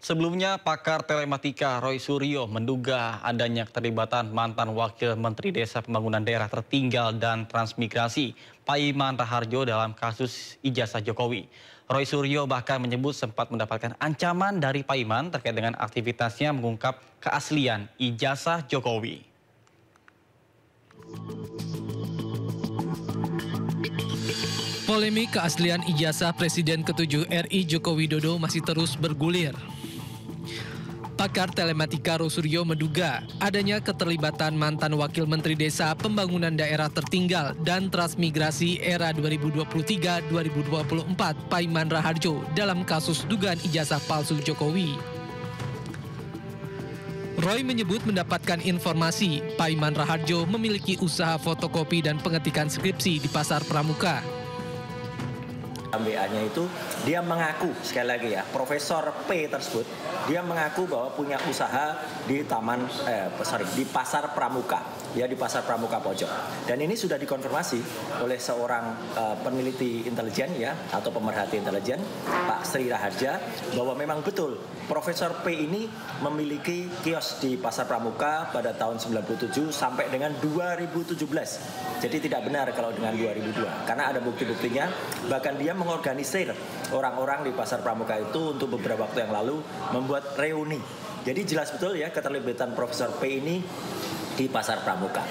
Sebelumnya, pakar telematika Roy Suryo menduga adanya keterlibatan mantan Wakil Menteri Desa Pembangunan Daerah Tertinggal dan Transmigrasi, Paiman Raharjo dalam kasus ijazah Jokowi. Roy Suryo bahkan menyebut sempat mendapatkan ancaman dari Paiman terkait dengan aktivitasnya mengungkap keaslian ijazah Jokowi. Polemik keaslian ijazah Presiden ke-7 RI Joko Widodo masih terus bergulir. Pakar telematika Roy Suryo menduga adanya keterlibatan mantan Wakil Menteri Desa Pembangunan Daerah Tertinggal dan Transmigrasi era 2023-2024 Paiman Raharjo dalam kasus dugaan ijazah palsu Jokowi. Roy menyebut mendapatkan informasi Paiman Raharjo memiliki usaha fotokopi dan pengetikan skripsi di Pasar Pramuka. WA-nya itu dia mengaku, sekali lagi ya, Profesor P tersebut dia mengaku bahwa punya usaha di di Pasar Pramuka, ya, di Pasar Pramuka Pojok. Dan ini sudah dikonfirmasi oleh seorang peneliti intelijen, ya, atau pemerhati intelijen, Pak Sri Raharja, bahwa memang betul Profesor P ini memiliki kios di Pasar Pramuka pada tahun 97 sampai dengan 2017. Jadi tidak benar kalau dengan 2002, karena ada bukti-buktinya. Bahkan dia mengorganisir orang-orang di Pasar Pramuka itu untuk beberapa waktu yang lalu membuat reuni. Jadi jelas betul ya keterlibatan Profesor P ini di Pasar Pramuka.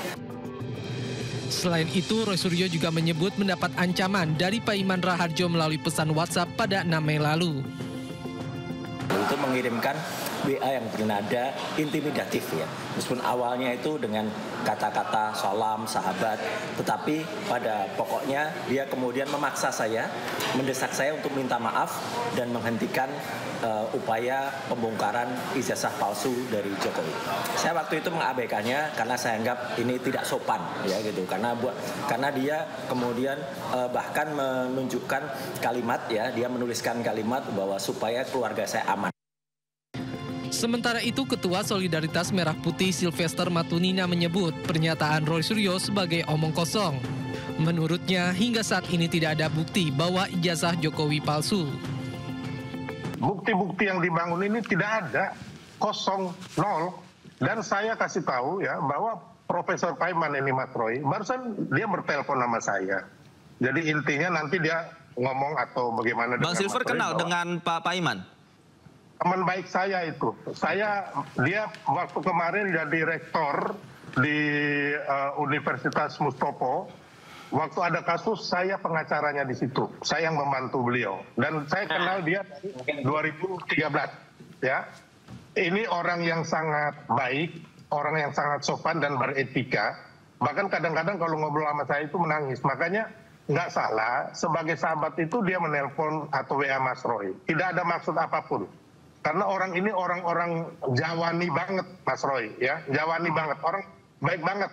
Selain itu, Roy Suryo juga menyebut mendapat ancaman dari Paiman Raharjo melalui pesan WhatsApp pada 6 Mei lalu. Itu mengirimkan WA yang bernada intimidatif, ya. Meskipun awalnya itu dengan kata-kata salam, sahabat, tetapi pada pokoknya dia kemudian memaksa saya, mendesak saya untuk minta maaf dan menghentikan upaya pembongkaran ijazah palsu dari Jokowi. Saya waktu itu mengabaikannya karena saya anggap ini tidak sopan, ya gitu. Karena dia kemudian bahkan menunjukkan kalimat, ya, dia menuliskan kalimat bahwa supaya keluarga saya aman. Sementara itu, Ketua Solidaritas Merah Putih Sylvester Matunina menyebut pernyataan Roy Suryo sebagai omong kosong. Menurutnya, hingga saat ini tidak ada bukti bahwa ijazah Jokowi palsu. Bukti-bukti yang dibangun ini tidak ada, kosong, nol. Dan saya kasih tahu, ya, bahwa Profesor Paiman ini, Mas Roy, barusan dia bertelepon sama saya. Jadi intinya nanti dia ngomong atau bagaimana. Bang Silver kenal dengan Pak Paiman? Teman baik saya itu. Dia waktu kemarin jadi rektor di Universitas Mustopo. Waktu ada kasus, saya pengacaranya di situ. Saya yang membantu beliau. Dan saya kenal dia dari 2013. Ya. Ini orang yang sangat baik, orang yang sangat sopan dan beretika. Bahkan kadang-kadang kalau ngobrol sama saya itu menangis. Makanya nggak salah, sebagai sahabat itu dia menelpon atau WA Mas Roy. Tidak ada maksud apapun. Karena orang ini orang-orang Jawani banget, Mas Roy, ya, Jawani banget, orang baik banget.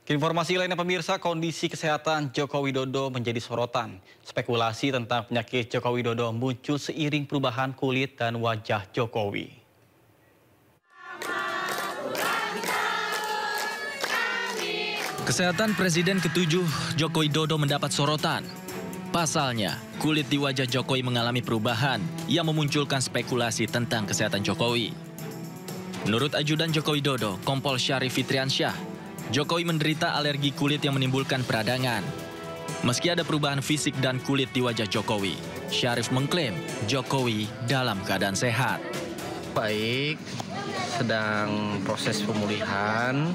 Informasi lainnya pemirsa, kondisi kesehatan Joko Widodo menjadi sorotan. Spekulasi tentang penyakit Joko Widodo muncul seiring perubahan kulit dan wajah Jokowi. Kesehatan Presiden ke-7 Joko Widodo mendapat sorotan. Pasalnya, kulit di wajah Jokowi mengalami perubahan yang memunculkan spekulasi tentang kesehatan Jokowi. Menurut ajudan Joko Widodo, Kompol Syarif Fitriansyah, Jokowi menderita alergi kulit yang menimbulkan peradangan. Meski ada perubahan fisik dan kulit di wajah Jokowi, Syarif mengklaim Jokowi dalam keadaan sehat. Baik, sedang proses pemulihan,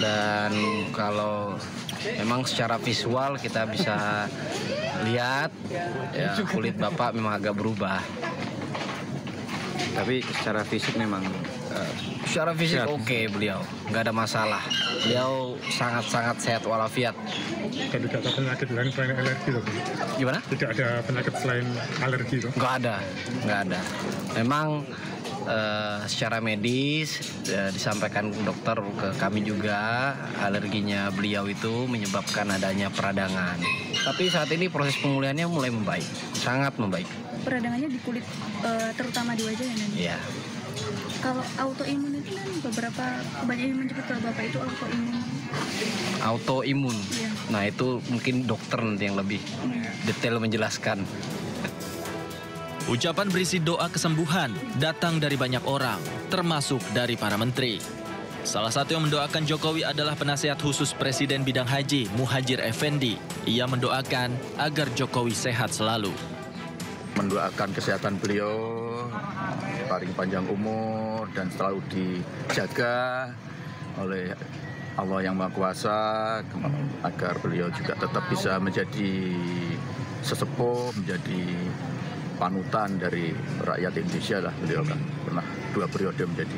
dan kalau memang secara visual kita bisa lihat, ya, kulit Bapak memang agak berubah. Tapi secara fisik memang secara fisik oke, beliau nggak ada masalah. Beliau sangat-sangat sehat walafiat. Tidak ada penyakit lain selain alergi, loh. Gimana? Tidak ada penyakit selain alergi, loh. Nggak ada. Memang secara medis disampaikan dokter ke kami juga, alerginya beliau itu menyebabkan adanya peradangan. Tapi saat ini proses pemulihannya mulai membaik, sangat membaik. Peradangannya di kulit, terutama di wajah, ya, Nan? Iya. Kalau autoimun itu kan beberapa banyak yang menyebut kalau Bapak itu autoimun. Autoimun. Iya. Nah, itu mungkin dokter nanti yang lebih detail menjelaskan. Ucapan berisi doa kesembuhan datang dari banyak orang, termasuk dari para menteri. Salah satu yang mendoakan Jokowi adalah penasihat khusus Presiden bidang haji, Muhajir Effendi. Ia mendoakan agar Jokowi sehat selalu. Mendoakan kesehatan beliau, paling panjang umur dan selalu dijaga oleh Allah yang Maha Kuasa, agar beliau juga tetap bisa menjadi sesepuh, menjadi panutan dari rakyat Indonesia lah. Beliau kan pernah 2 periode menjadi.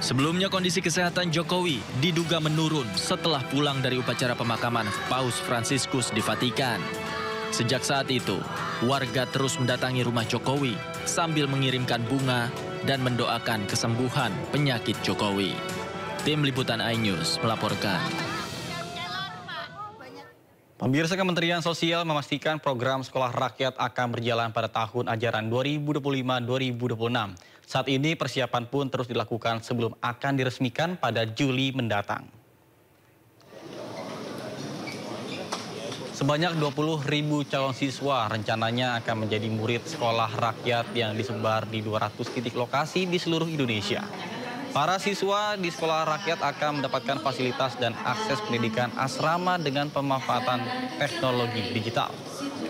Sebelumnya kondisi kesehatan Jokowi diduga menurun setelah pulang dari upacara pemakaman Paus Fransiskus di Vatikan. Sejak saat itu, warga terus mendatangi rumah Jokowi sambil mengirimkan bunga dan mendoakan kesembuhan penyakit Jokowi. Tim Liputan iNews melaporkan. Pemirsa, Kementerian Sosial memastikan program Sekolah Rakyat akan berjalan pada tahun ajaran 2025-2026. Saat ini persiapan pun terus dilakukan sebelum akan diresmikan pada Juli mendatang. Sebanyak 20.000 calon siswa rencananya akan menjadi murid sekolah rakyat yang disebar di 200 titik lokasi di seluruh Indonesia. Para siswa di sekolah rakyat akan mendapatkan fasilitas dan akses pendidikan asrama dengan pemanfaatan teknologi digital.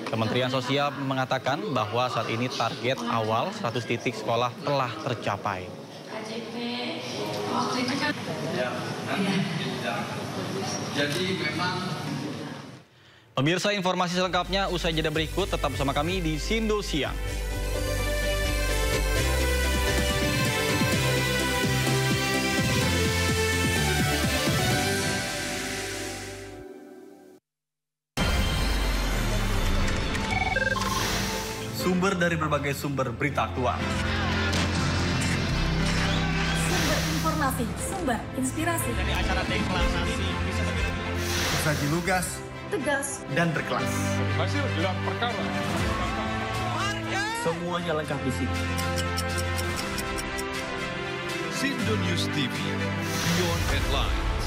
Kementerian Sosial mengatakan bahwa saat ini target awal 100 titik sekolah telah tercapai. Pemirsa, informasi selengkapnya usai jeda berikut, tetap bersama kami di Sindo Siang. Sumber dari berbagai sumber berita aktual. Sumber informasi, sumber inspirasi. Dari acara deklarasi bisa saji lugas, tegas, dan berkelas. Hasil gelar perkara. semuanya lengkap di sini. Sindo News TV, Beyond Headlines.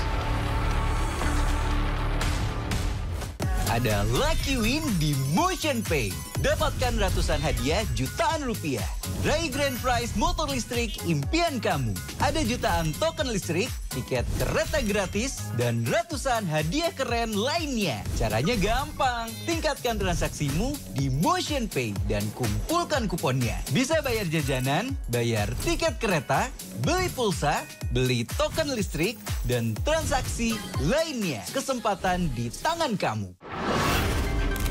Ada Lucky Win di MotionPay. Dapatkan ratusan hadiah jutaan rupiah. Raih grand prize motor listrik impian kamu. Ada jutaan token listrik, tiket kereta gratis, dan ratusan hadiah keren lainnya. Caranya gampang. Tingkatkan transaksimu di MotionPay dan kumpulkan kuponnya. Bisa bayar jajanan, bayar tiket kereta, beli pulsa, beli token listrik, dan transaksi lainnya. Kesempatan di tangan kamu.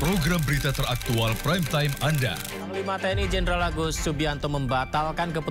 Program berita teraktual Prime Time Anda. Panglima TNI Jenderal Agus Subianto membatalkan keputusan